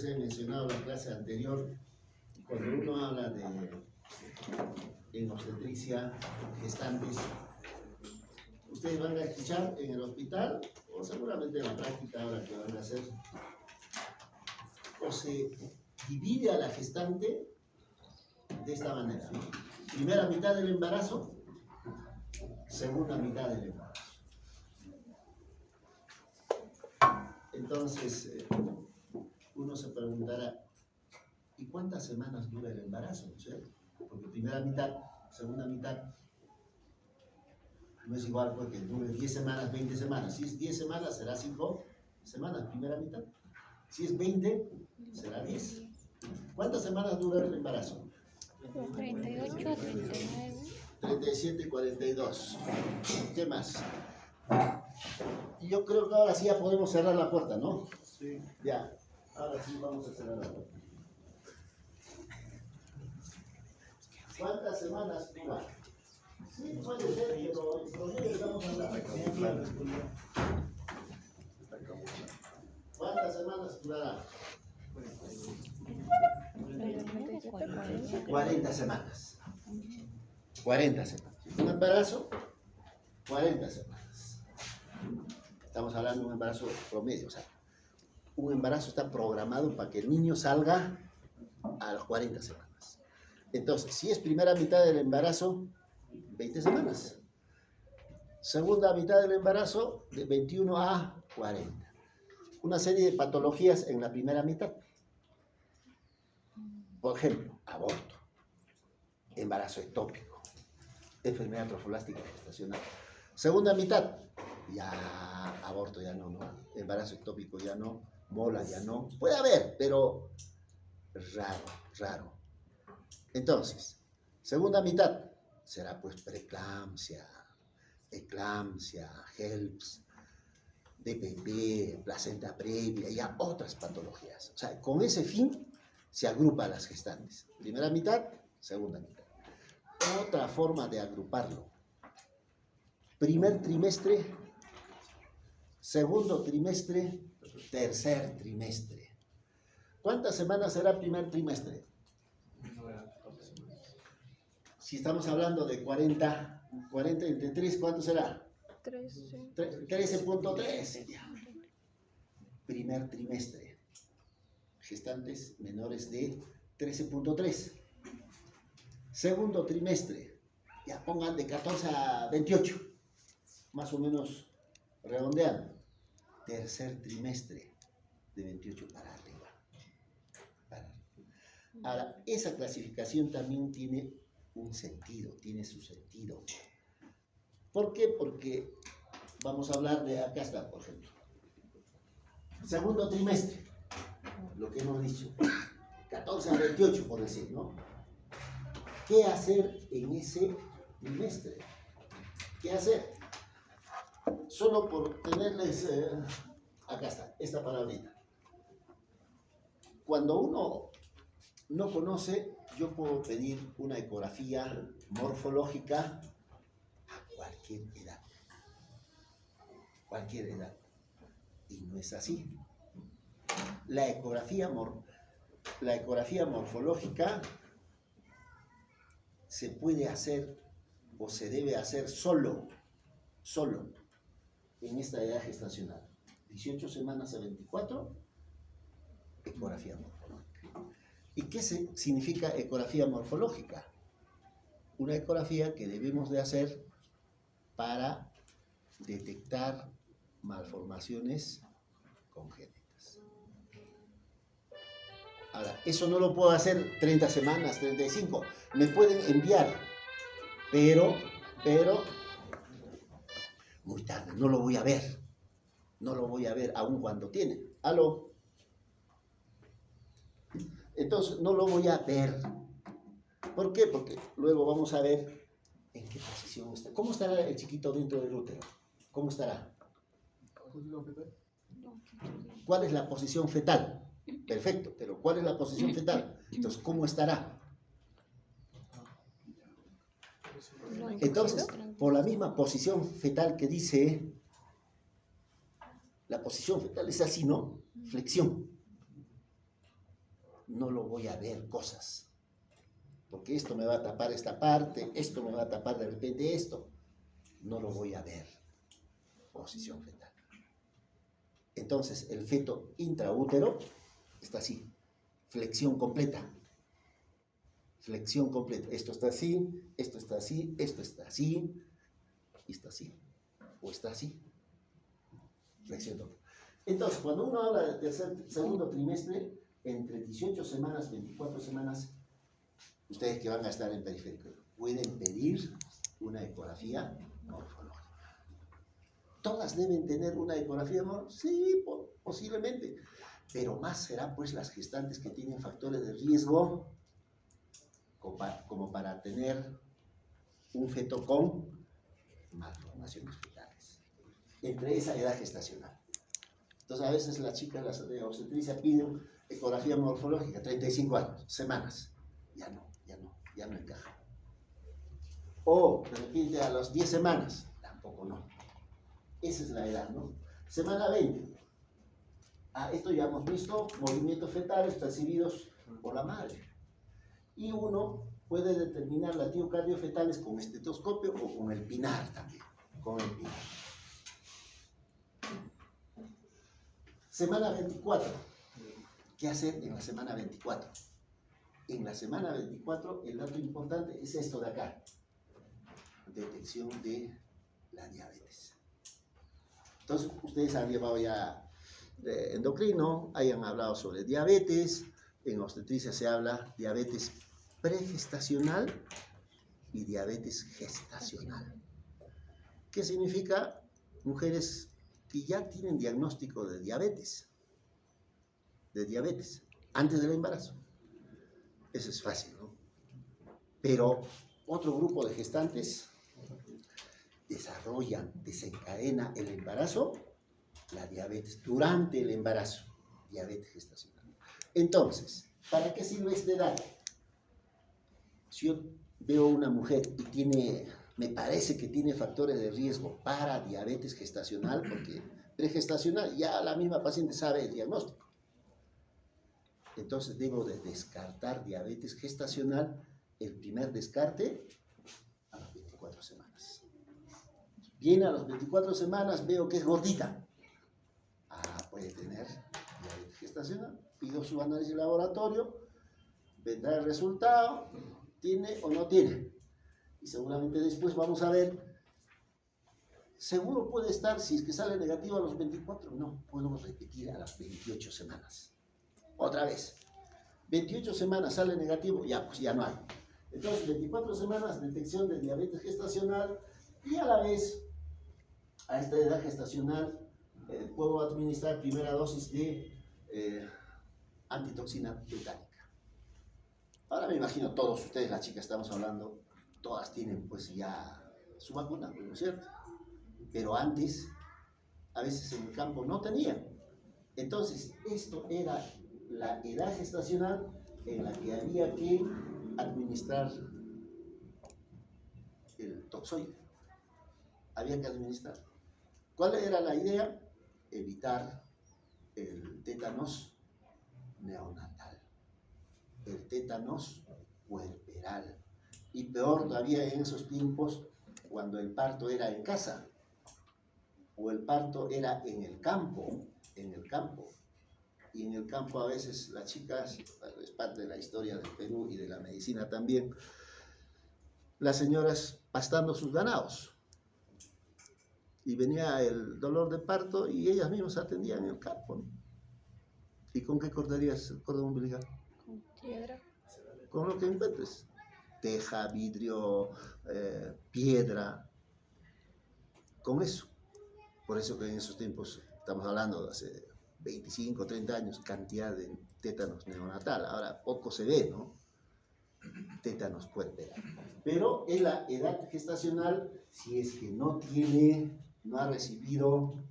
les he mencionado en la clase anterior, cuando uno habla en obstetricia, gestantes, ustedes van a escuchar en el hospital, o seguramente en la práctica ahora que van a hacer, o se divide a la gestante de esta manera, ¿no? Primera mitad del embarazo, segunda mitad del embarazo. Entonces, uno se preguntará, ¿y cuántas semanas dura el embarazo? ¿No es cierto? Porque primera mitad, segunda mitad, no es igual porque dure 10 semanas, 20 semanas. Si es 10 semanas, será 5 semanas, primera mitad. Si es 20, será 10. ¿Cuántas semanas dura el embarazo? 38, 39. 37 y 42. ¿Qué más? Yo creo que ahora sí ya podemos cerrar la puerta, ¿no? Sí. Ya, ahora sí vamos a cerrar la puerta. ¿Cuántas semanas dura? Sí, puede ser, pero estamos hablando. ¿Cuántas semanas durará? 40 semanas. 40 semanas. Un embarazo, 40 semanas. Estamos hablando de un embarazo promedio, o sea, un embarazo está programado para que el niño salga a las 40 semanas. Entonces, si es primera mitad del embarazo, 20 semanas. Segunda mitad del embarazo, de 21 a 40. Una serie de patologías en la primera mitad. Por ejemplo, aborto, embarazo ectópico, enfermedad trofoblastica gestacional. Segunda mitad, ya aborto ya no, embarazo ectópico ya no, mola ya no. Puede haber, pero raro. Entonces, segunda mitad será pues preeclampsia, eclampsia, HELPS, DPP, placenta previa, ya otras patologías. O sea, con ese fin se agrupa a las gestantes. Primera mitad, segunda mitad. Otra forma de agruparlo. Primer trimestre, segundo trimestre, tercer trimestre. ¿Cuántas semanas será primer trimestre? Si estamos hablando de 40 entre 3, ¿cuánto será? 13.3. Primer trimestre. Gestantes menores de 13.3. Segundo trimestre. Ya pongan de 14 a 28. Más o menos redondeando. Tercer trimestre. De 28 para arriba. Ahora, esa clasificación también tiene un sentido, tiene su sentido. ¿Por qué? Porque vamos a hablar de, acá está, por ejemplo. Segundo trimestre, lo que hemos dicho, 14 a 28, por decir, ¿no? ¿Qué hacer en ese trimestre? ¿Qué hacer? Solo por tenerles, acá está, esta palabrita. Cuando uno no conoce, yo puedo pedir una ecografía morfológica a cualquier edad. Cualquier edad. Y no es así. La ecografía morfológica se puede hacer o se debe hacer solo en esta edad gestacional. 18 semanas a 24, ecografía morfológica. ¿Y qué significa ecografía morfológica? Una ecografía que debemos de hacer para detectar malformaciones congénitas. Ahora, eso no lo puedo hacer 30 semanas, 35. Me pueden enviar, pero muy tarde, no lo voy a ver. No lo voy a ver aun cuando tienen. ¿Aló? Entonces, no lo voy a ver. ¿Por qué? Porque luego vamos a ver en qué posición está. ¿Cómo estará el chiquito dentro del útero? ¿Cómo estará? ¿Cuál es la posición fetal? Perfecto, pero ¿cuál es la posición fetal? Entonces, ¿cómo estará? Entonces, por la misma posición fetal que dice, la posición fetal es así, ¿no? Flexión. no lo voy a ver cosas, porque esto me va a tapar esta parte, esto me va a tapar de repente esto, no lo voy a ver. Posición fetal. Entonces, el feto intraútero está así, flexión completa. Flexión completa. Esto está así, esto está así, esto está así, y está así, o está así. Flexión completa. Entonces, cuando uno habla del segundo trimestre, entre 18 semanas, 24 semanas, ustedes que van a estar en periférico, pueden pedir una ecografía morfológica. ¿Todas deben tener una ecografía morfológica? Sí, posiblemente. Pero más será pues las gestantes que tienen factores de riesgo como para tener un feto con malformaciones fetales. Entre esa edad gestacional. Entonces a veces las chicas, las de obstetricia piden ecografía morfológica, 35 años, semanas. Ya no encaja. O de repente a las 10 semanas, tampoco no. Esa es la edad, ¿no? Semana 20. Esto ya hemos visto, movimientos fetales percibidos por la madre. Y uno puede determinar latidos cardiofetales con estetoscopio o con el pinar también. Con el pinar. Semana 24. ¿Qué hacer en la semana 24? En la semana 24 el dato importante es esto de acá. Detección de la diabetes. Entonces, ustedes han llevado ya endocrino, hayan hablado sobre diabetes, en obstetricia se habla diabetes pregestacional y diabetes gestacional. ¿Qué significa? Mujeres que ya tienen diagnóstico de diabetes, antes del embarazo. Eso es fácil, ¿no? Pero otro grupo de gestantes desencadena el embarazo, la diabetes durante el embarazo, diabetes gestacional. Entonces, ¿para qué sirve este dato? Si yo veo una mujer y me parece que tiene factores de riesgo para diabetes gestacional, porque pregestacional ya la misma paciente sabe el diagnóstico. Entonces debo de descartar diabetes gestacional, el primer descarte a las 24 semanas. Viene a las 24 semanas, veo que es gordita. Puede tener diabetes gestacional. Pido su análisis de laboratorio, vendrá el resultado, tiene o no tiene. Y seguramente después vamos a ver, seguro puede estar, si es que sale negativo a los 24, no, puedo repetir a las 28 semanas. Otra vez, 28 semanas sale negativo, pues ya no hay. Entonces, 24 semanas, detección de diabetes gestacional, y a la vez, a esta edad gestacional, puedo administrar primera dosis de antitoxina tetánica. Ahora me imagino todos ustedes, las chicas estamos hablando, todas tienen pues ya su vacuna, ¿no es cierto? Pero antes, a veces en el campo no tenían. Entonces, esto era la edad gestacional en la que había que administrar el toxoide. Había que administrar. ¿Cuál era la idea? Evitar el tétanos neonatal, el tétanos puerperal, y peor todavía en esos tiempos cuando el parto era en casa o el parto era en el campo, y en el campo a veces las chicas, es parte de la historia del Perú y de la medicina también, las señoras pastando sus ganados. Y venía el dolor de parto y ellas mismas atendían en el campo, ¿no? ¿Y con qué cortarías el cordón umbilical? Con piedra. Con lo que encuentres. Teja, vidrio, piedra. Con eso. Por eso que en esos tiempos, estamos hablando de hace 25, 30 años, cantidad de tétanos neonatal. Ahora poco se ve, ¿no? Tétanos puerperal. Pero en la edad gestacional, si es que no ha recibido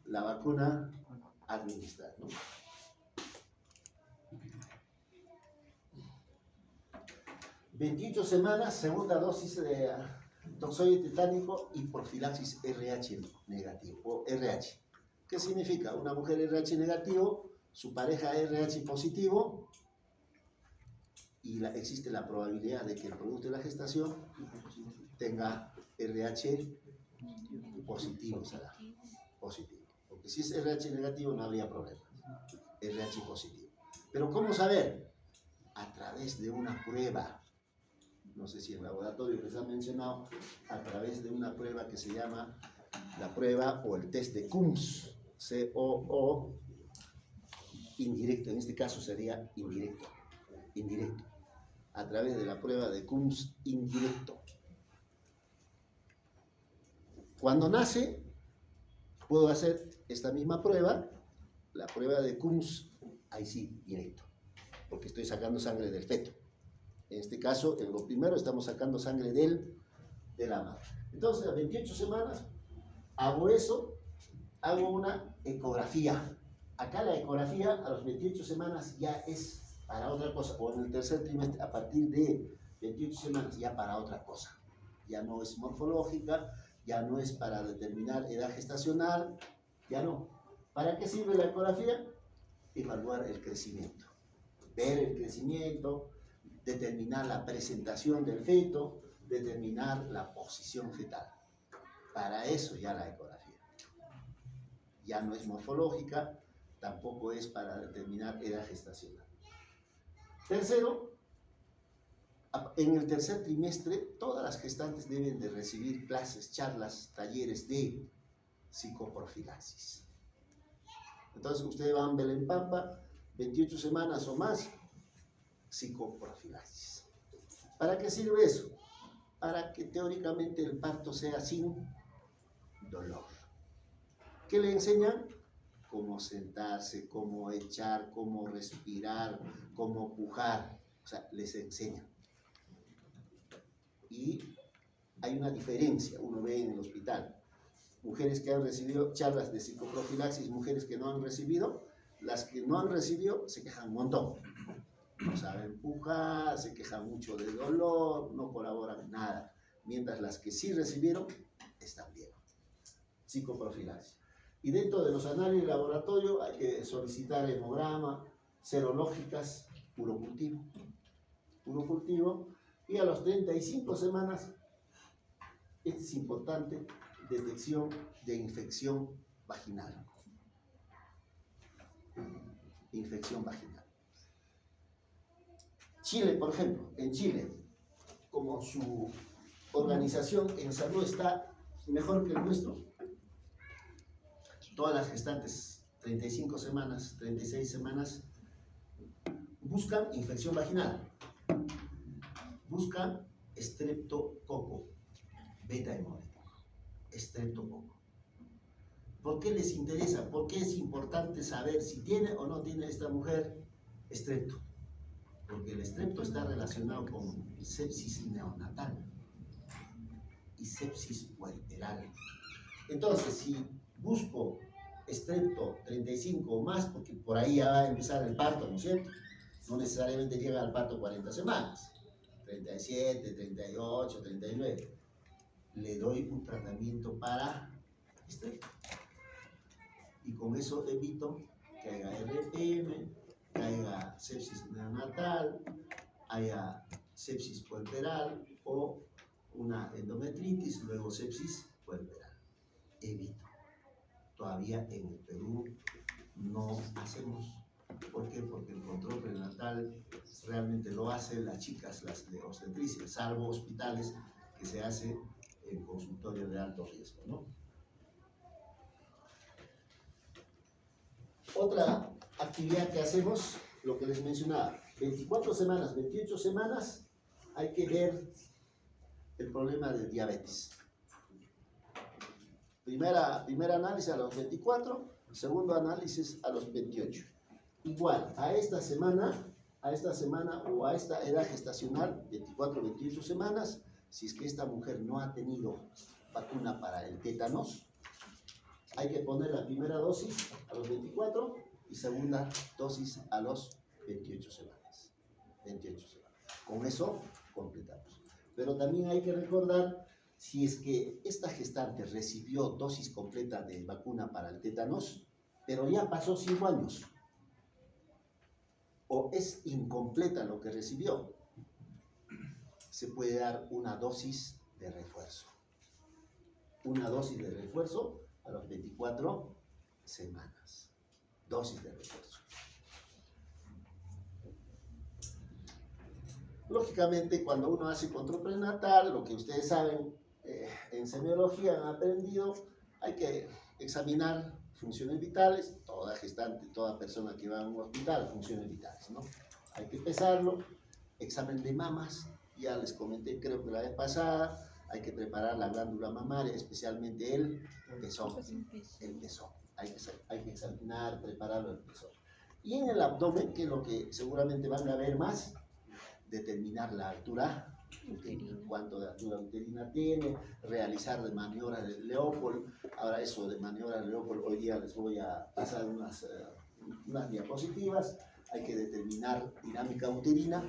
la vacuna, administrar, ¿no? ...28 semanas, segunda dosis de toxoide tetánico y profilaxis RH negativo, o RH. ¿Qué significa? Una mujer RH negativo su pareja RH positivo y existe la probabilidad de que el producto de la gestación tenga RH positivo, será positivo. Porque si es RH negativo no habría problema. RH positivo. Pero ¿cómo saber? A través de una prueba. No sé si en laboratorio les han mencionado, a través de una prueba que se llama la prueba o el test de Coombs, C-O-O, indirecto, en este caso sería indirecto, a través de la prueba de Coombs indirecto. Cuando nace, puedo hacer esta misma prueba, la prueba de Coombs, ahí sí, directo, porque estoy sacando sangre del feto. En este caso, en lo primero, estamos sacando sangre de la madre. Entonces, a 28 semanas, hago eso, hago una ecografía. Acá la ecografía a los 28 semanas ya es para otra cosa, o en el tercer trimestre, a partir de 28 semanas, ya para otra cosa. Ya no es morfológica, ya no es para determinar edad gestacional, ya no. ¿Para qué sirve la ecografía? Evaluar el crecimiento, ver el crecimiento, determinar la presentación del feto, determinar la posición fetal. Para eso ya la ecografía. Ya no es morfológica, tampoco es para determinar edad gestacional. Tercero, en el tercer trimestre, todas las gestantes deben de recibir clases, charlas, talleres de psicoprofilaxis. Entonces, ustedes van a Belén Pampa, 28 semanas o más, psicoprofilaxis. ¿Para qué sirve eso? Para que teóricamente el parto sea sin dolor. ¿Qué le enseñan? Cómo sentarse, cómo echar, cómo respirar, cómo pujar. O sea, les enseñan. Y hay una diferencia, uno ve en el hospital. Mujeres que han recibido charlas de psicoprofilaxis, mujeres que no han recibido, las que no han recibido se quejan un montón. No saben pujar, se quejan mucho de dolor, no colaboran nada. Mientras las que sí recibieron, están bien. Psicoprofilaxis. Y dentro de los análisis de laboratorio hay que solicitar hemograma, serológicas, puro cultivo, y a las 35 semanas, este es importante, detección de infección vaginal. Infección vaginal. Chile, por ejemplo, en Chile, como su organización en salud está mejor que el nuestro, todas las gestantes, 35 semanas, 36 semanas, buscan infección vaginal, buscan estreptococo beta hemolítico, estreptococo. ¿Por qué les interesa? ¿Por qué es importante saber si tiene o no tiene esta mujer estrepto? Porque el estrepto está relacionado con sepsis neonatal y sepsis puerperal. Entonces, si busco estrepto 35 o más, porque por ahí ya va a empezar el parto, ¿no es cierto? No necesariamente llega al parto 40 semanas, 37, 38, 39. Le doy un tratamiento para estrepto. Y con eso evito que haya RPM, que haya sepsis neonatal, haya sepsis puerperal o una endometritis, luego sepsis puerperal. Evito. Todavía en el Perú no hacemos. ¿Por qué? Porque el control prenatal realmente lo hacen las chicas, las de obstetricia, salvo hospitales que se hace en consultorio de alto riesgo, ¿no? Otra actividad que hacemos, lo que les mencionaba, 24 semanas, 28 semanas, hay que ver el problema de diabetes. Primera análisis a los 24, segundo análisis a los 28. Igual, a esta semana o a esta edad gestacional, 24, 28 semanas, si es que esta mujer no ha tenido vacuna para el tétanos, hay que poner la primera dosis a los 24 y segunda dosis a los 28 semanas. 28 semanas. Con eso completamos. Pero también hay que recordar, si es que esta gestante recibió dosis completa de vacuna para el tétanos, pero ya pasó 5 años, o es incompleta lo que recibió, se puede dar una dosis de refuerzo. Una dosis de refuerzo a las 24 semanas. Dosis de refuerzo. Lógicamente, cuando uno hace control prenatal, lo que ustedes saben en semiología han aprendido, hay que examinar funciones vitales, toda gestante, toda persona que va a un hospital, funciones vitales, ¿no? Hay que pesarlo, examen de mamas, ya les comenté creo que la vez pasada, hay que preparar la glándula mamaria, especialmente el pezón, hay que examinar, prepararlo el pezón. Y en el abdomen, que es lo que seguramente van a ver más, determinar la altura uterina, cuánto de altura uterina tiene, realizar de maniobras de Leopold. Ahora eso de maniobras de Leopold, hoy día les voy a pasar unas diapositivas. Hay que determinar dinámica uterina,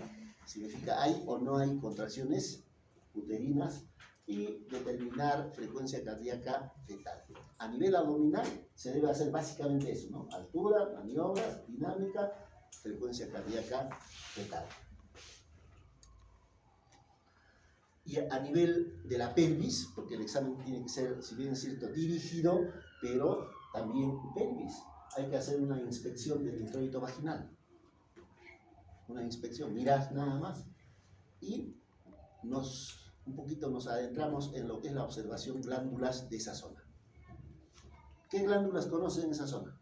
significa hay o no hay contracciones uterinas, y determinar frecuencia cardíaca fetal. A nivel abdominal se debe hacer básicamente eso, ¿no? Altura, maniobras, dinámica, frecuencia cardíaca fetal. Y a nivel de la pelvis, porque el examen tiene que ser, si bien es cierto, dirigido, pero también pelvis. Hay que hacer una inspección del introito vaginal. Una inspección, mirar nada más. Y un poquito nos adentramos en lo que es la observación glándulas de esa zona. ¿Qué glándulas conocen en esa zona?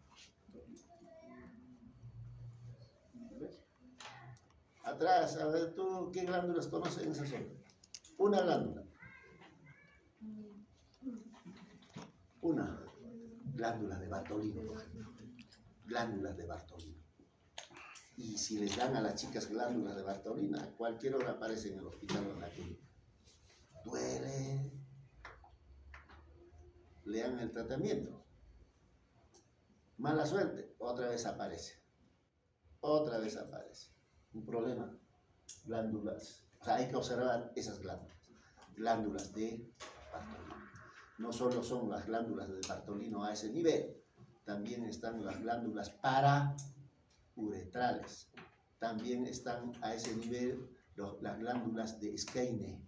Atrás, a ver tú, ¿qué glándulas conoces en esa zona? Una glándula. Una. Glándulas de Bartolino, por ejemplo. Glándulas de Bartolino. Y si les dan a las chicas glándulas de Bartolina, a cualquier hora aparece en el hospital o en la clínica. Duele. Lean el tratamiento. Mala suerte, otra vez aparece. Otra vez aparece. Un problema. Glándulas. O sea, hay que observar esas glándulas. Glándulas de Bartolino. No solo son las glándulas de Bartolino a ese nivel, también están las glándulas parauretrales. También están a ese nivel las glándulas de Skene.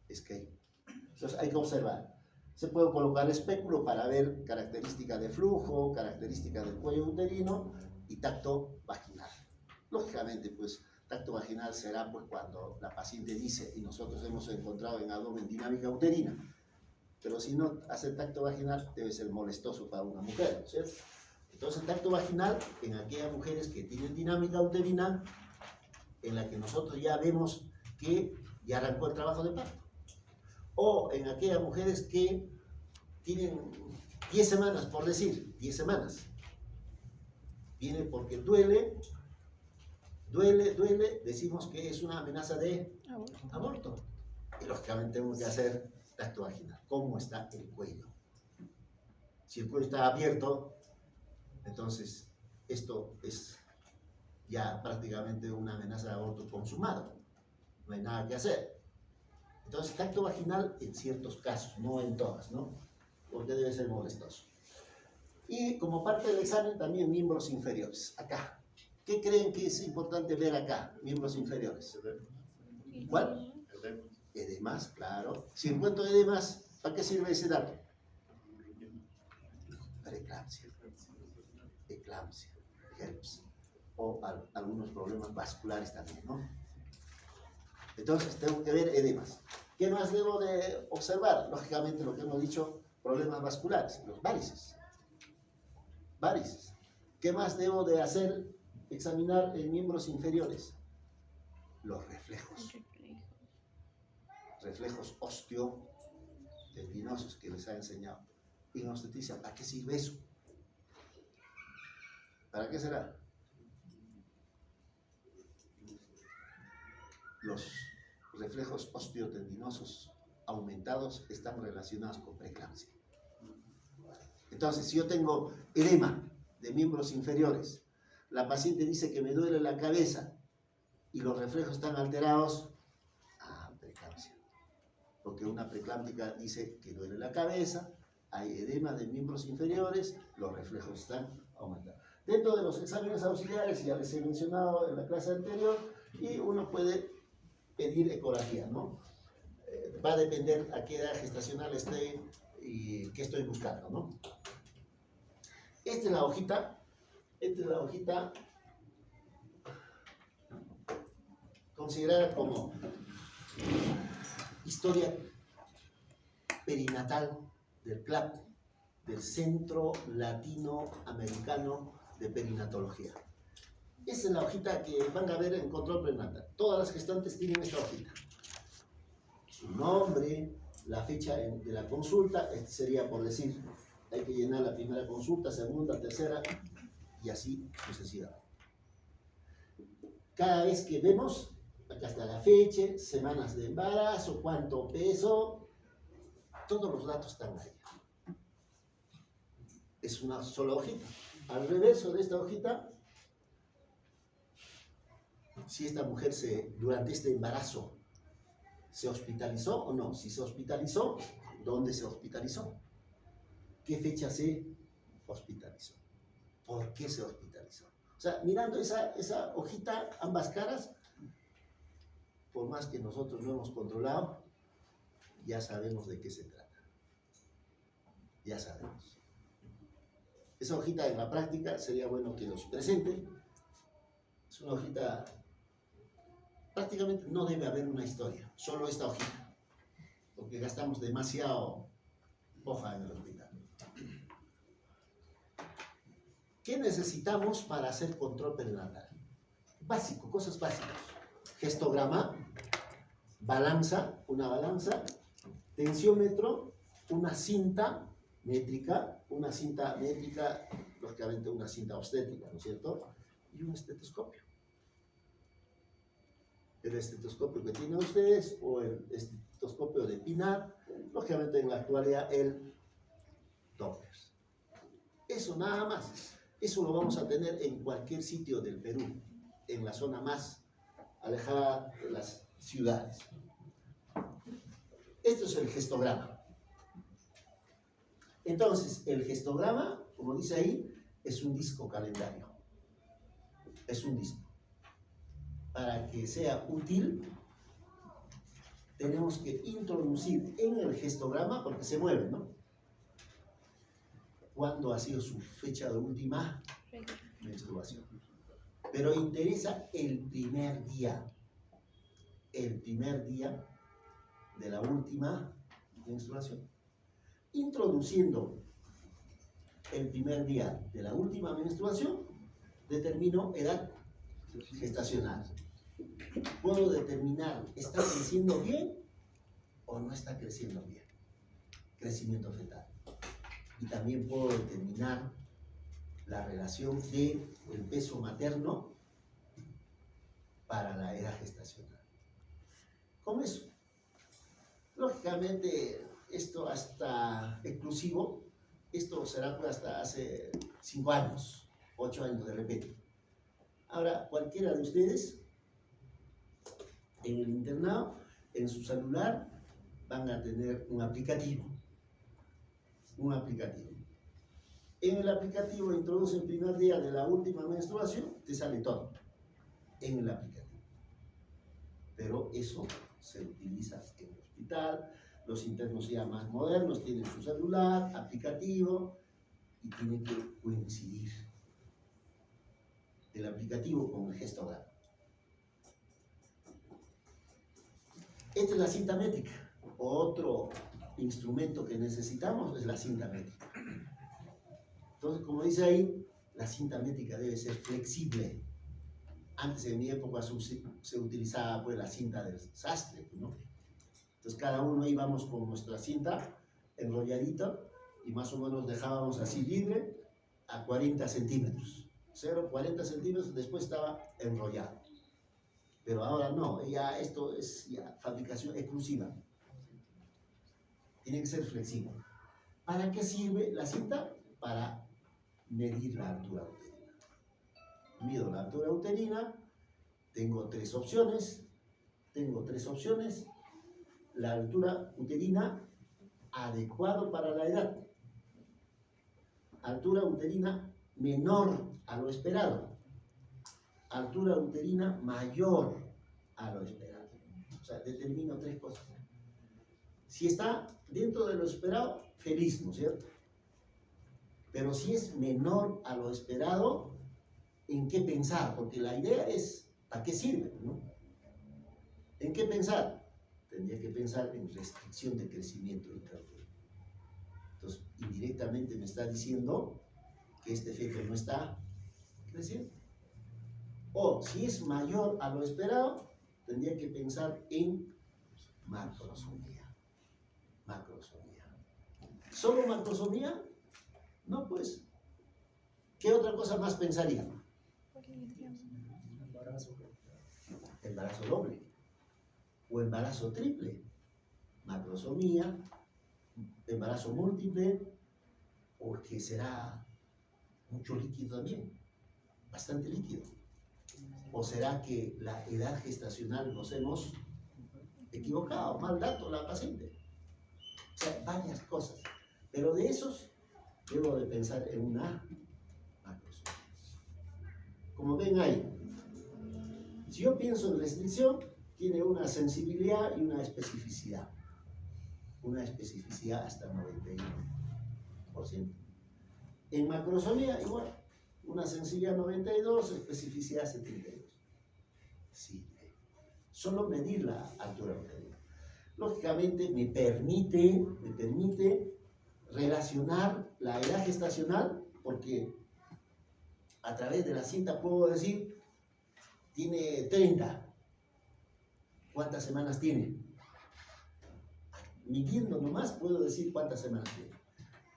Entonces hay que observar. Se puede colocar espéculo para ver características de flujo, características del cuello uterino y tacto vaginal. Lógicamente, pues, tacto vaginal será pues cuando la paciente dice, y nosotros hemos encontrado en abdomen dinámica uterina, pero si no hace tacto vaginal debe ser molestoso para una mujer, ¿cierto? Entonces, tacto vaginal en aquellas mujeres que tienen dinámica uterina, en la que nosotros ya vemos que ya arrancó el trabajo de parto, o en aquellas mujeres que tienen 10 semanas, por decir, 10 semanas, viene porque duele, decimos que es una amenaza de aborto. Y lógicamente tenemos que hacer tacto vaginal. ¿Cómo está el cuello? Si el cuello está abierto, entonces esto es ya prácticamente una amenaza de aborto consumado. No hay nada que hacer. Entonces, tacto vaginal en ciertos casos, no en todas, ¿no? Porque debe ser molestoso. Y como parte del examen también miembros inferiores, acá. ¿Qué creen que es importante ver acá? Miembros inferiores. ¿Cuál? Edemas, claro. Si encuentro edemas, ¿para qué sirve ese dato? Preeclampsia, eclampsia, herpes, o algunos problemas vasculares también, ¿no? Entonces tengo que ver edemas. ¿Qué más debo de observar? Lógicamente lo que hemos dicho, problemas vasculares, los varices. Varices. ¿Qué más debo de hacer? Examinar en miembros inferiores. Los reflejos. Reflejos osteotendinosos que les ha enseñado. Y en obstetricia, ¿para qué sirve eso? ¿Para qué será? Los reflejos osteotendinosos aumentados están relacionados con preeclampsia. Entonces, si yo tengo edema de miembros inferiores, la paciente dice que me duele la cabeza y los reflejos están alterados, preeclampsia. Porque una preeclámptica dice que duele la cabeza, hay edema de miembros inferiores, los reflejos están aumentados. Dentro de los exámenes auxiliares, ya les he mencionado en la clase anterior, y uno puede pedir ecografía, ¿no? Va a depender a qué edad gestacional esté y qué estoy buscando, ¿no? Esta es la hojita considerada como historia perinatal del CLAP, del Centro Latinoamericano de Perinatología. Esa es la hojita que van a ver en control prenatal. Todas las gestantes tienen esta hojita. Su nombre, la fecha de la consulta, este sería por decir, hay que llenar la primera consulta, segunda, tercera, y así sucesivamente. Cada vez que vemos, acá está la fecha, semanas de embarazo, cuánto peso, todos los datos están ahí. Es una sola hojita. Al reverso de esta hojita, si esta mujer durante este embarazo se hospitalizó o no. Si se hospitalizó, ¿dónde se hospitalizó? ¿Qué fecha se hospitalizó? ¿Por qué se hospitalizó? O sea, mirando esa hojita, ambas caras, por más que nosotros no hemos controlado, ya sabemos de qué se trata. Ya sabemos. Esa hojita en la práctica sería bueno que nos presenten. Es una hojita, prácticamente no debe haber una historia, solo esta hojita, porque gastamos demasiado hoja en el hospital. ¿Qué necesitamos para hacer control perinatal? Básico, cosas básicas. Gestograma, balanza, una balanza, tensiómetro, una cinta métrica, lógicamente una cinta obstétrica, ¿no es cierto? Y un estetoscopio. El estetoscopio que tienen ustedes, o el estetoscopio de Pinar, lógicamente en la actualidad el Doppler. Eso nada más. Eso lo vamos a tener en cualquier sitio del Perú, en la zona más alejada de las ciudades. Esto es el gestograma. Entonces, el gestograma, como dice ahí, es un disco calendario. Es un disco. Para que sea útil, tenemos que introducir en el gestograma, porque se mueve, ¿no? ¿Cuándo ha sido su fecha de última menstruación? Pero interesa el primer día de la última menstruación. Introduciendo el primer día de la última menstruación, determino edad gestacional. Puedo determinar, ¿está creciendo bien o no está creciendo bien? Crecimiento fetal. Y también puedo determinar la relación del peso materno para la edad gestacional. ¿Cómo eso? Lógicamente, esto hasta exclusivo, esto será pues hasta hace 5 años, 8 años de repente. Ahora, cualquiera de ustedes, en el internado, en su celular, van a tener un aplicativo. En el aplicativo introduce el primer día de la última menstruación, te sale todo en el aplicativo. Pero eso se utiliza en el hospital, los internos ya más modernos tienen su celular, aplicativo, y tienen que coincidir el aplicativo con el gestograma. Esta es la cinta métrica. Otro instrumento que necesitamos es la cinta métrica. Entonces, como dice ahí, la cinta métrica debe ser flexible. Antes, en mi época, se utilizaba pues la cinta del sastre, ¿no? Entonces, cada uno íbamos con nuestra cinta enrolladita y más o menos dejábamos así libre a 40 centímetros. 40 centímetros, después estaba enrollado. Pero ahora no, ya esto es ya fabricación exclusiva. Tiene que ser flexible. ¿Para qué sirve la cinta? Para medir la altura uterina. Mido la altura uterina, tengo tres opciones. La altura uterina adecuado para la edad. Altura uterina menor a lo esperado. Altura uterina mayor a lo esperado. O sea, determino tres cosas. Si está dentro de lo esperado, feliz, ¿no es cierto? Pero si es menor a lo esperado, ¿en qué pensar? Porque la idea es, ¿para qué sirve? ¿No? ¿En qué pensar? Tendría que pensar en restricción de crecimiento intrauterino. Entonces, indirectamente me está diciendo que este feto no está creciendo. O, si es mayor a lo esperado, tendría que pensar en macrosomía. Macrosomía. ¿Solo macrosomía? No, pues. ¿Qué otra cosa más pensaría? Embarazo doble. O embarazo triple. Macrosomía, embarazo múltiple, porque será mucho líquido también, bastante líquido. ¿O será que la edad gestacional nos hemos equivocado, mal dato la paciente? O sea, varias cosas. Pero de esos, debo de pensar en una macrosomía. Como ven ahí, si yo pienso en restricción, tiene una sensibilidad y una especificidad. Una especificidad hasta 91%. En macrosomía, igual, una sensibilidad 92, especificidad 72. Sí, solo medir la altura uterina. Lógicamente me permite relacionar la edad gestacional, porque a través de la cinta puedo decir, tiene 30. ¿Cuántas semanas tiene? Midiendo nomás puedo decir cuántas semanas tiene.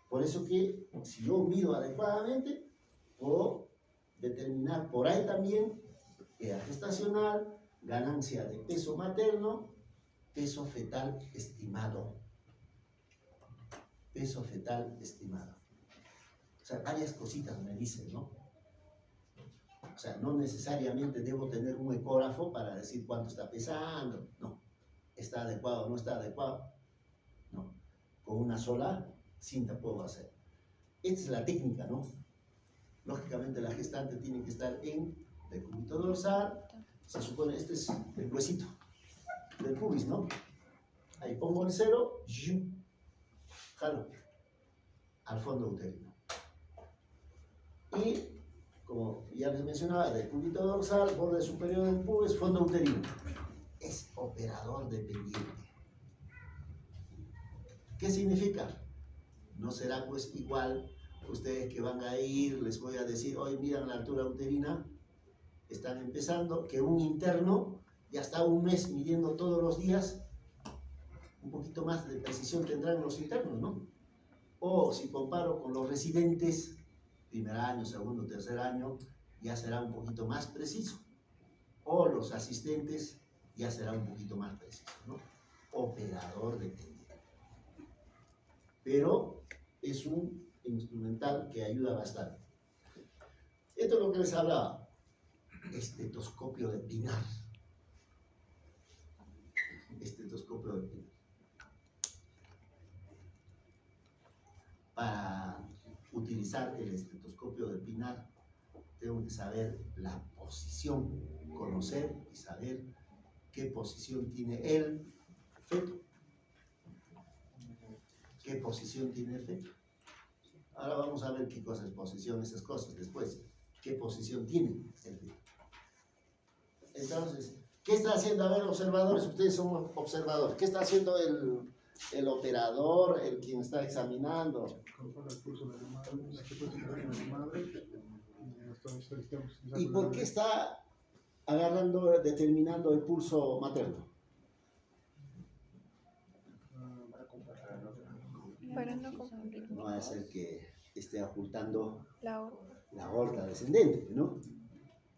Por eso que si yo mido adecuadamente, puedo determinar por ahí también edad gestacional, ganancia de peso materno, peso fetal estimado. Peso fetal estimado. O sea, varias cositas me dicen, ¿no? O sea, no necesariamente debo tener un ecógrafo para decir cuánto está pesando. No. ¿Está adecuado o no está adecuado? No. Con una sola cinta puedo hacer. Esta es la técnica, ¿no? Lógicamente la gestante tiene que estar en decúbito dorsal. Se supone, este es el huesito del pubis, ¿no? Ahí pongo el 0, jalo al fondo uterino. Y, como ya les mencionaba, decúbito dorsal, borde superior del pubis, fondo uterino. Es operador dependiente. ¿Qué significa? No será pues igual, ustedes que van a ir, les voy a decir, hoy miran la altura uterina, están empezando, que un interno ya está un mes midiendo todos los días, un poquito más de precisión tendrán los internos, ¿no? O si comparo con los residentes, primer año, segundo, tercer año, ya será un poquito más preciso. O los asistentes, ya será un poquito más preciso, ¿no? Operador dependiente. Pero es un instrumental que ayuda bastante. Esto es lo que les hablaba. Estetoscopio de Pinar. Estetoscopio de Pinar. Para utilizar el estetoscopio de Pinar, tengo que saber la posición, conocer y saber qué posición tiene el feto. ¿Qué posición tiene el feto? Ahora vamos a ver qué cosa es posición, esas cosas después. ¿Qué posición tiene el feto? Entonces, ¿qué está haciendo? A ver, observadores, ustedes son observadores. ¿Qué está haciendo el operador, el quien está examinando? ¿Y por qué está determinando el pulso materno? Para no confundir. No va a ser que esté ocultando La la aorta descendente, ¿no?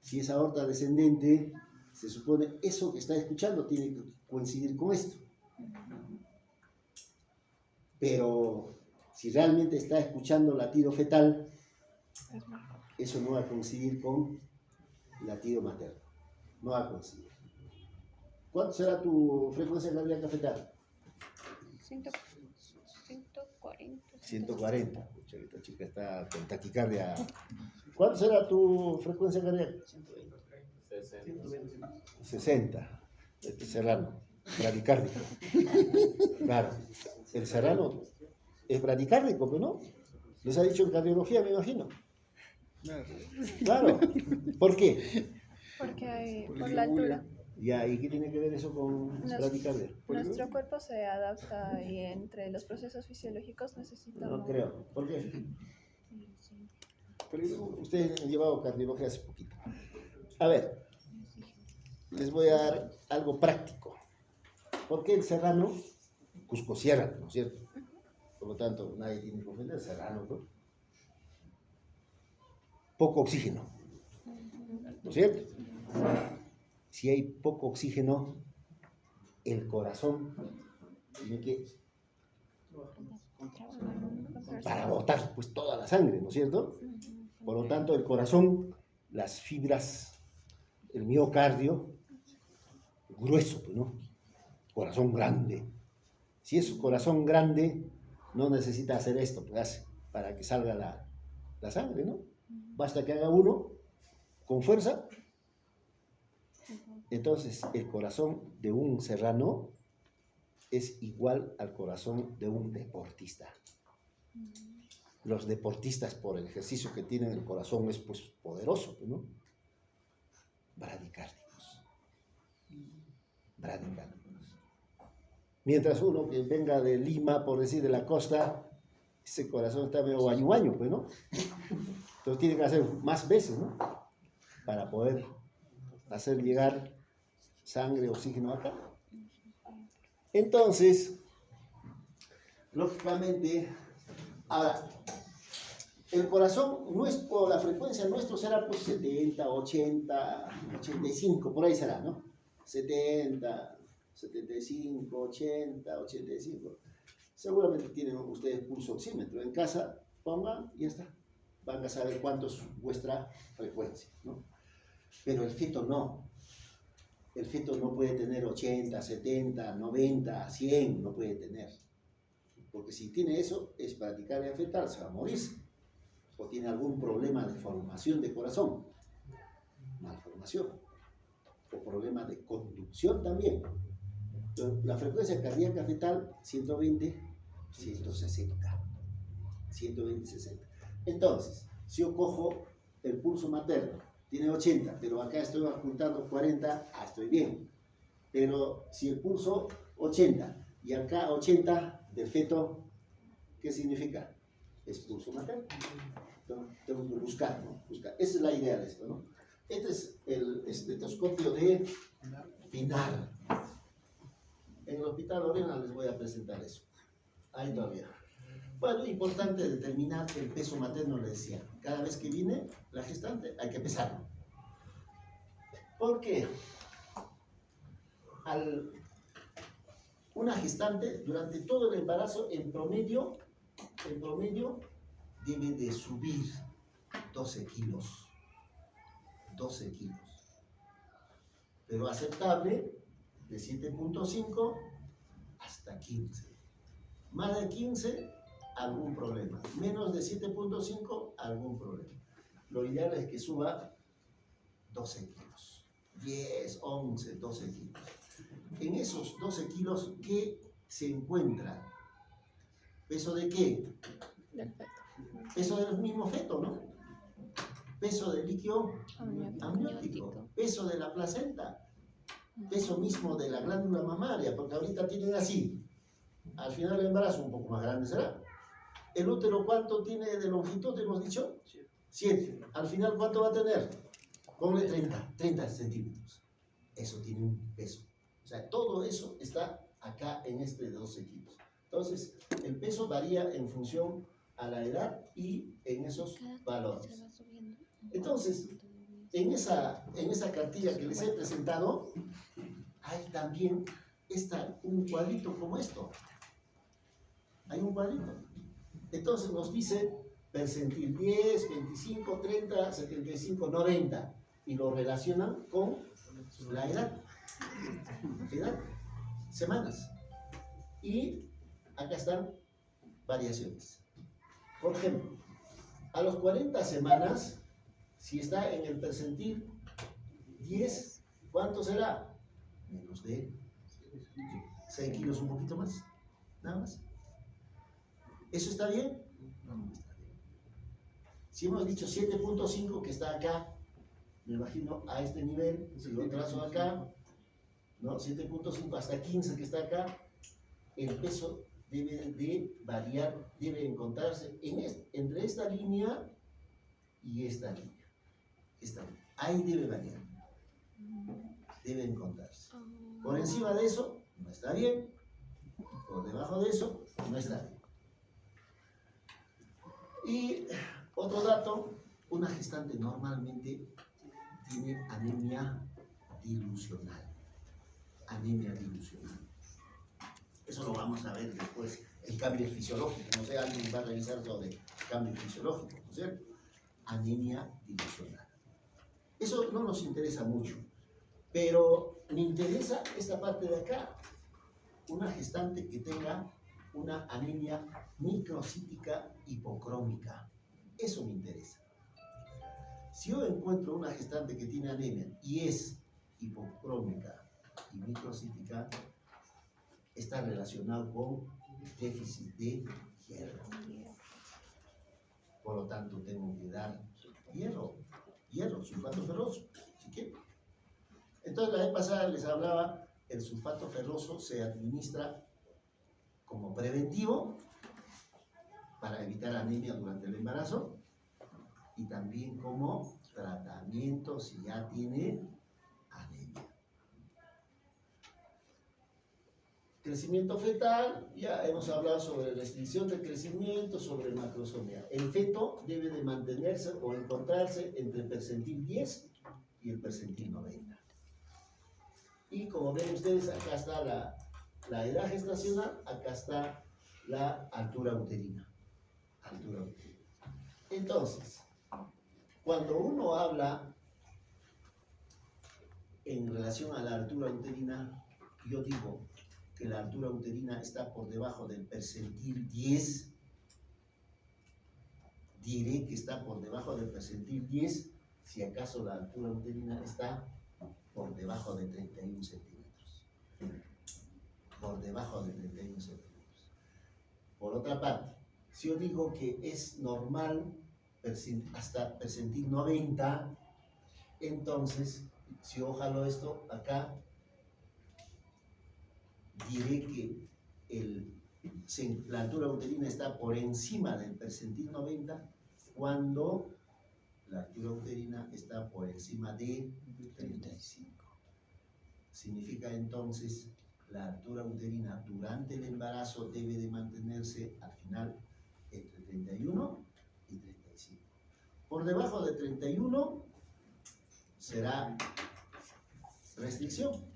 Si es aorta descendente, se supone eso que está escuchando tiene que coincidir con esto. Pero si realmente está escuchando latido fetal, eso no va a coincidir con latido materno. No va a coincidir. ¿Cuánto será tu frecuencia cardíaca fetal? 140. 140. Pucha, esta chica está con taquicardia ¿Cuánto será tu frecuencia cardíaca? 60. Este serrano, bradicárdico. Claro, el serrano es bradicárdico, pero no. Les ha dicho en cardiología, me imagino. Claro. ¿Por qué? Porque hay, por la altura. Ya, ¿y qué tiene que ver eso con bradicardia? Nuestro cuerpo se adapta y entre los procesos fisiológicos necesitamos. No creo. ¿Por qué? Pero ustedes han llevado cardiología hace poquito. A ver, les voy a dar algo práctico. ¿Por qué el serrano? Cusco Sierra, ¿no es cierto? Por lo tanto, nadie tiene que ofender el serrano, ¿no? Poco oxígeno, ¿no es cierto? Si hay poco oxígeno, el corazón tiene que para botar pues toda la sangre, ¿no es cierto? Por lo tanto, el corazón, las fibras, el miocardio, grueso, pues, ¿no? Corazón grande. Si es corazón grande, no necesita hacer esto, pues hace para que salga la sangre, ¿no? Basta que haga uno con fuerza. Entonces, el corazón de un serrano es igual al corazón de un deportista. Los deportistas, por el ejercicio que tienen, el corazón es pues poderoso, ¿no? Bradicárdicos. Bradicárdicos. Mientras uno que venga de Lima, por decir, de la costa, ese corazón está medio guaño, pues, ¿no? Entonces tiene que hacer más veces, ¿no? Para poder hacer llegar sangre, oxígeno acá. Entonces, lógicamente, ahora, el corazón nuestro, la frecuencia nuestra será pues 70, 80, 85, por ahí será, ¿no? 70, 75, 80, 85. Seguramente tienen ustedes pulso oxímetro en casa, pongan y ya está. Van a saber cuánto es vuestra frecuencia, ¿no? Pero el feto no. El feto no puede tener 80, 70, 90, 100, no puede tener. Porque si tiene eso, es bradicardia fetal, se va a morir. O tiene algún problema de formación de corazón, malformación, o problema de conducción también. Entonces, la frecuencia cardíaca fetal, 120, 160. 120, 60. Entonces, si yo cojo el pulso materno, tiene 80, pero acá estoy apuntando 40, estoy bien. Pero si el pulso 80 y acá 80 del feto, ¿qué significa? Es pulso materno. Entonces, tengo que buscar, ¿no? Buscar. Esa es la idea de esto, ¿no? Este es el estetoscopio de Pinar. En el Hospital Lorena les voy a presentar eso. Ahí todavía. Bueno, importante determinar el peso materno, les decía. Cada vez que viene la gestante hay que pesarlo. ¿Por qué? Una gestante durante todo el embarazo en promedio debe de subir 12 kilos. 12 kilos. Pero aceptable de 7.5 hasta 15. Más de 15, algún problema. Menos de 7.5, algún problema. Lo ideal es que suba 12 kilos. 10, 11, 12 kilos. En esos 12 kilos, ¿qué se encuentra? ¿Peso de qué? Del feto. Peso del mismo feto, ¿no? Peso del líquido amniótico. Peso de la placenta. Peso mismo de la glándula mamaria, porque ahorita tienen así. Al final del embarazo un poco más grande será. ¿El útero cuánto tiene de longitud, hemos dicho? 7. Al final, ¿cuánto va a tener? Ponle 30 centímetros. Eso tiene un peso. O sea, todo eso está acá en este de 12 kilos. Entonces, el peso varía en función a la edad y en esos valores. Entonces, en esa cartilla que les he presentado, hay también un cuadrito como esto. Hay un cuadrito. Entonces nos dice percentil 10, 25, 30, 75, 90. Y lo relacionan con la edad. ¿Edad? Semanas. Y acá están variaciones. Por ejemplo, a los 40 semanas Si está en el percentil 10, ¿cuánto será? Menos de 6 kilos, un poquito más, nada más. ¿Eso está bien? No, no está bien. Si hemos dicho 7.5 que está acá, me imagino a este nivel, si lo trazo acá, ¿no? 7.5 hasta 15 que está acá, el peso debe de variar, debe encontrarse entre esta línea y esta línea. Ahí debe variar, debe encontrarse. Por encima de eso, no está bien. Por debajo de eso, no está bien. Y otro dato, una gestante normalmente tiene anemia dilucional. Anemia dilucional. Eso lo vamos a ver después, el cambio fisiológico. No sé, alguien va a revisar sobre cambio fisiológico, ¿no es cierto? Anemia dilucional. Eso no nos interesa mucho, pero me interesa esta parte de acá. Una gestante que tenga una anemia microcítica hipocrómica. Eso me interesa. Si yo encuentro una gestante que tiene anemia y es hipocrómica y microcítica, está relacionado con déficit de hierro. Por lo tanto, tengo que dar hierro, sulfato ferroso, si quieren. Entonces, la vez pasada les hablaba, el sulfato ferroso se administra como preventivo para evitar anemia durante el embarazo y también como tratamiento si ya tiene anemia. Crecimiento fetal, ya hemos hablado sobre restricción de crecimiento, sobre macrosomía. El feto debe de mantenerse o encontrarse entre el percentil 10 y el percentil 90. Y como ven ustedes, acá está la edad gestacional, acá está la altura uterina. Entonces, cuando uno habla en relación a la altura uterina, yo digo que la altura uterina está por debajo del percentil 10, diré que está por debajo del percentil 10 si acaso la altura uterina está por debajo de 31 centímetros. Por debajo de 31 centímetros. Por otra parte, si yo digo que es normal hasta percentil 90, entonces, si yo jalo esto acá, diré que la altura uterina está por encima del percentil 90 cuando la altura uterina está por encima de 35. Significa entonces la altura uterina durante el embarazo debe de mantenerse al final entre 31 y 35. Por debajo de 31 será restricción.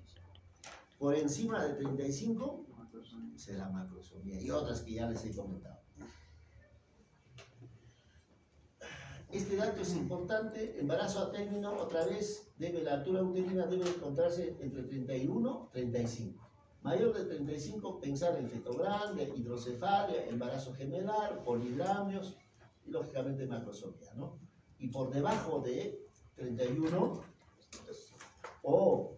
Por encima de 35 será macrosomía y otras que ya les he comentado. Este dato es importante. Embarazo a término, otra vez, la altura uterina debe encontrarse entre 31 y 35. Mayor de 35, pensar en feto grande, hidrocefalia, embarazo gemelar, polidramios y lógicamente macrosomía, ¿no? Y por debajo de 31 o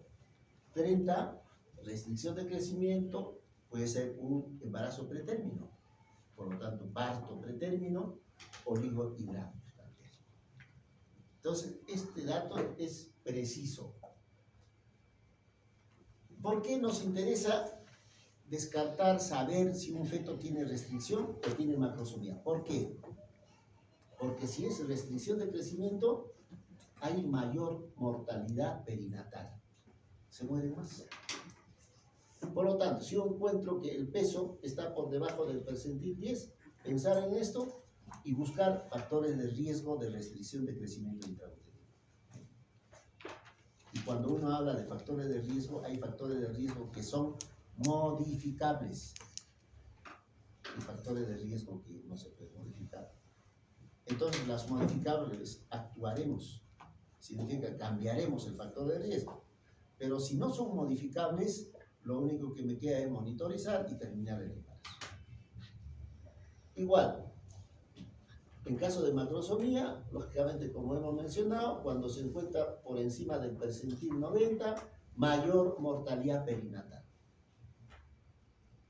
30, restricción de crecimiento, puede ser un embarazo pretérmino, por lo tanto parto pretérmino, oligohidramnios también. Entonces, este dato es preciso. ¿Por qué nos interesa descartar, saber si un feto tiene restricción o tiene macrosomía? ¿Por qué? Porque si es restricción de crecimiento, hay mayor mortalidad perinatal. Se mueren más. Por lo tanto, si yo encuentro que el peso está por debajo del percentil 10, pensar en esto y buscar factores de riesgo de restricción de crecimiento intrauterino. Y cuando uno habla de factores de riesgo, hay factores de riesgo que son modificables y factores de riesgo que no se pueden modificar. Entonces, las modificables actuaremos, significa cambiaremos el factor de riesgo. Pero si no son modificables, lo único que me queda es monitorizar y terminar el embarazo. Igual, En caso de macrosomía, lógicamente, como hemos mencionado, cuando se encuentra por encima del percentil 90, mayor mortalidad perinatal.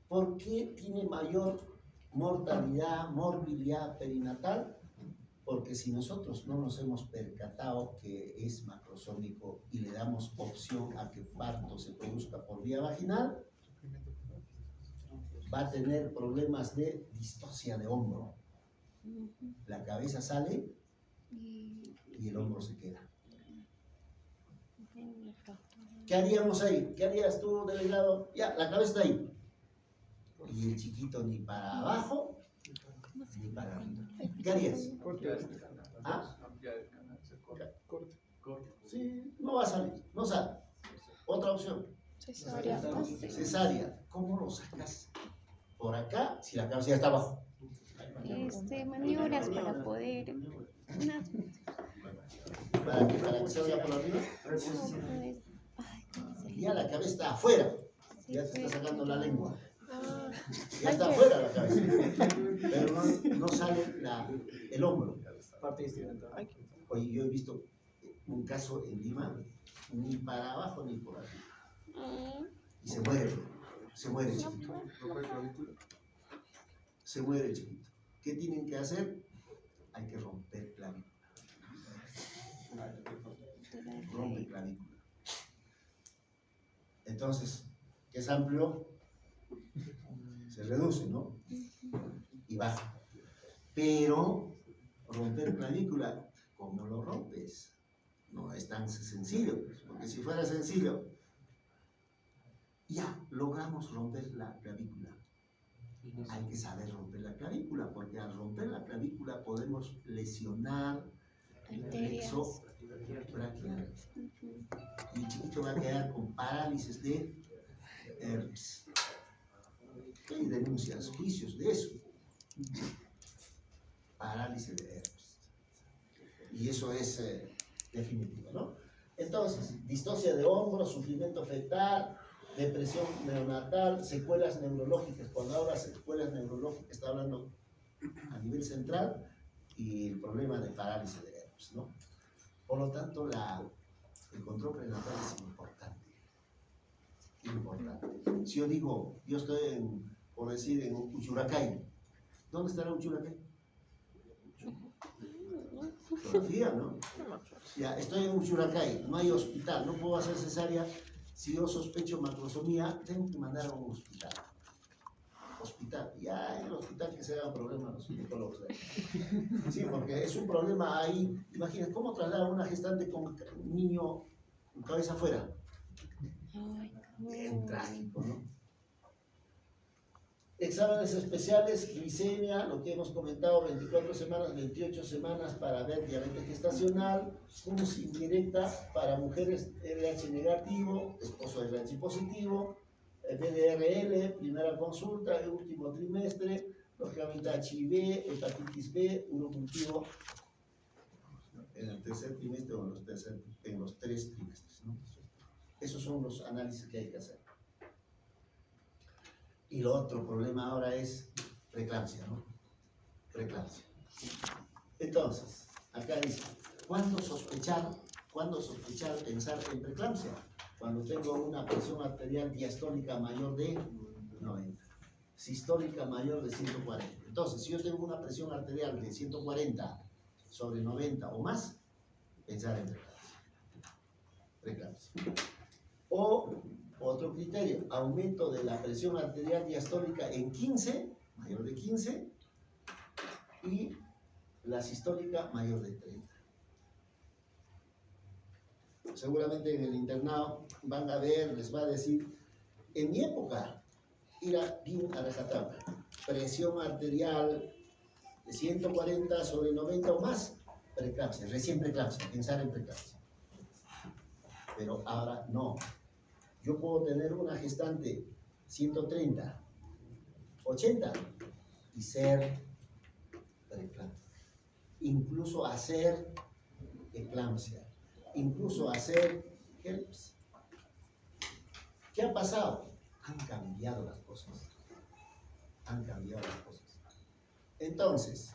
¿Por qué tiene mayor mortalidad, morbilidad perinatal? Porque si nosotros no nos hemos percatado que es macrosómico y le damos opción a que parto se produzca por vía vaginal, va a tener problemas de distocia de hombro. La cabeza sale y el hombro se queda. ¿Qué haríamos ahí? ¿Qué harías tú, delegado? Ya, la cabeza está ahí. Y el chiquito ni para abajo ni para arriba. ¿Qué harías? ¿Ah? Sí, no va a salir, no sale. Otra opción. Cesárea. Cesárea. ¿Cómo lo sacas? Por acá, si la cabeza ya está abajo. Maniobras para poder. ¿Para que salga por arriba? Ya la cabeza está afuera. Ya se está sacando la lengua. Ya está afuera la cabeza. Pero no sale el hombro. Oye, yo he visto un caso en Lima, ni para abajo ni por arriba. Y se muere chiquito. Se muere chiquito. ¿Qué tienen que hacer? Hay que romper clavícula. Rompe clavícula. Entonces, ¿qué es amplio? Se reduce, ¿no? Y baja. Pero romper clavícula, ¿cómo lo rompes? No es tan sencillo, porque si fuera sencillo, ya logramos romper la clavícula. Hay que saber romper la clavícula, porque al romper la clavícula podemos lesionar el plexo braquial. Y el chiquito va a quedar con parálisis de herpes. Hay denuncias, juicios de eso. Parálisis de herpes. Y eso es definitivo, ¿no? Entonces, distocia de hombro, sufrimiento fetal, depresión neonatal, secuelas neurológicas. Cuando habla de secuelas neurológicas, está hablando a nivel central, y el problema de parálisis de herpes, ¿no? Por lo tanto, el control prenatal es importante. Importante. Si yo digo, yo estoy por decir, en Uchuracay, ¿dónde estará Uchuracay? Geografía, ¿no? Ya, estoy en Uchuracay, no hay hospital, no puedo hacer cesárea. Si yo sospecho macrosomía, tengo que mandar a un hospital. Ya en el hospital que se hagan problemas los ginecólogos de ahí. Sí, porque es un problema ahí. Imagínate, ¿cómo trasladar a una gestante con un niño con cabeza afuera? Bien trágico, ¿no? Exámenes especiales, glicemia, lo que hemos comentado, 24 semanas, 28 semanas para ver diabetes gestacional, FUS indirecta para mujeres RH negativo, esposo RH positivo, PDRL, primera consulta, el último trimestre, lógicamente HIV, hepatitis B, urocultivo en el tercer trimestre o en los 3 trimestres, ¿no? Esos son los análisis que hay que hacer. Y lo otro problema ahora es preeclampsia, ¿no? Preeclampsia. Entonces, acá dice, ¿cuándo sospechar, pensar en preeclampsia? Cuando tengo una presión arterial diastólica mayor de 90, sistólica mayor de 140. Entonces, si yo tengo una presión arterial de 140 sobre 90 o más, pensar en preeclampsia. O otro criterio, aumento de la presión arterial diastólica en 15, mayor de 15, y la sistólica mayor de 30. Seguramente en el internado van a ver, les va a decir, en mi época era bien arrejatable, presión arterial de 140 sobre 90 o más, preeclampsia, recién preeclampsia, pensar en preeclampsia. Pero ahora no. Yo puedo tener una gestante 130, 80 y ser preeclámptica. Incluso hacer eclampsia, incluso hacer herpes. ¿Qué ha pasado? Han cambiado las cosas. Han cambiado las cosas. Entonces,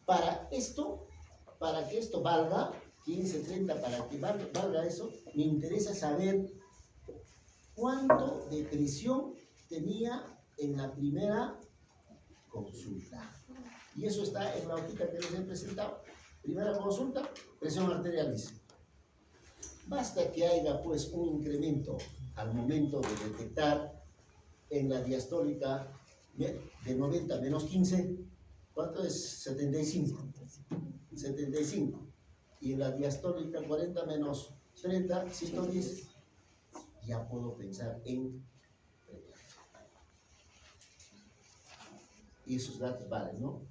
Para que esto valga, 15, 30, para que valga eso, me interesa saber cuánto de presión tenía en la primera consulta. Y eso está en la hojita que les he presentado. Primera consulta, presión arterial, dice. Basta que haya pues un incremento al momento de detectar en la diastólica de 90 menos 15, ¿cuánto es? 75. 75. Y en la diastólica 40 menos 30, 110. Ya puedo pensar en preeclampsia. Y esos datos valen, ¿no?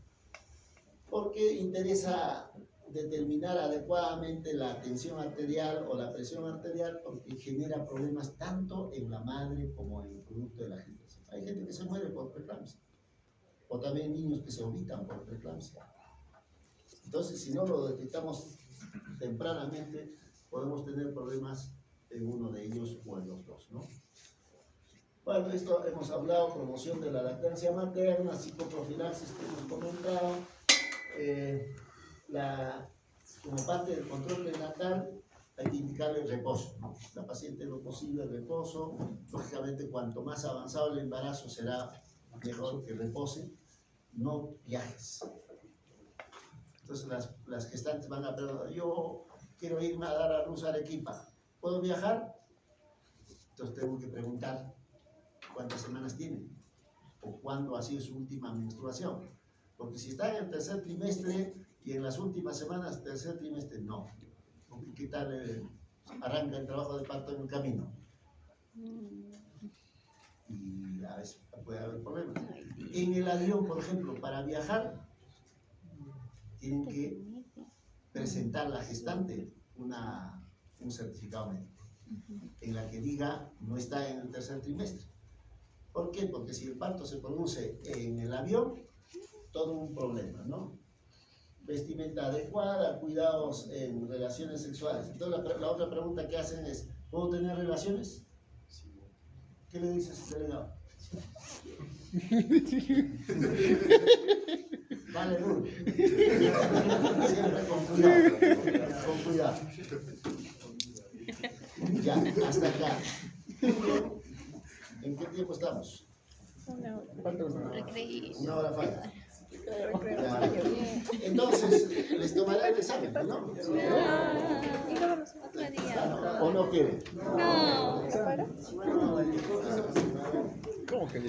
Porque interesa determinar adecuadamente la tensión arterial o la presión arterial, porque genera problemas tanto en la madre como en el producto de la gestación. Hay gente que se muere por preeclampsia, o también niños que se vomitan por preeclampsia. Entonces, si no lo detectamos tempranamente, podemos tener problemas en uno de ellos o en los dos, ¿no? Bueno, esto hemos hablado, promoción de la lactancia materna, psicoprofilaxis que hemos comentado, como parte del control prenatal hay que indicarle el reposo, ¿no? La paciente lo posible el reposo, lógicamente cuanto más avanzado el embarazo será mejor que repose, no viajes. Entonces las gestantes van a preguntar, yo quiero irme a dar a luz a Arequipa, ¿puedo viajar? Entonces tengo que preguntar cuántas semanas tiene o cuándo ha sido su última menstruación, porque si está en el tercer trimestre y en las últimas semanas, tercer trimestre, no. Porque ¿qué tal arranca el trabajo de parto en el camino? Y a veces puede haber problemas. En el avión, por ejemplo, para viajar, tienen que presentar a la gestante un certificado médico en la que diga no está en el tercer trimestre. ¿Por qué? Porque si el parto se produce en el avión, todo un problema, ¿no? Vestimenta adecuada, cuidados en relaciones sexuales. Entonces la otra pregunta que hacen es, ¿puedo tener relaciones? ¿Qué le dices, delegado? Vale, duro. Siempre con cuidado, con cuidado. Ya, hasta acá. ¿En qué tiempo estamos? Una hora. Una hora falta. Entonces, les tomará el examen, ¿no? Y lo vamos otro día. ¿O no quieren? No. ¿Se para? Bueno, ¿Cómo que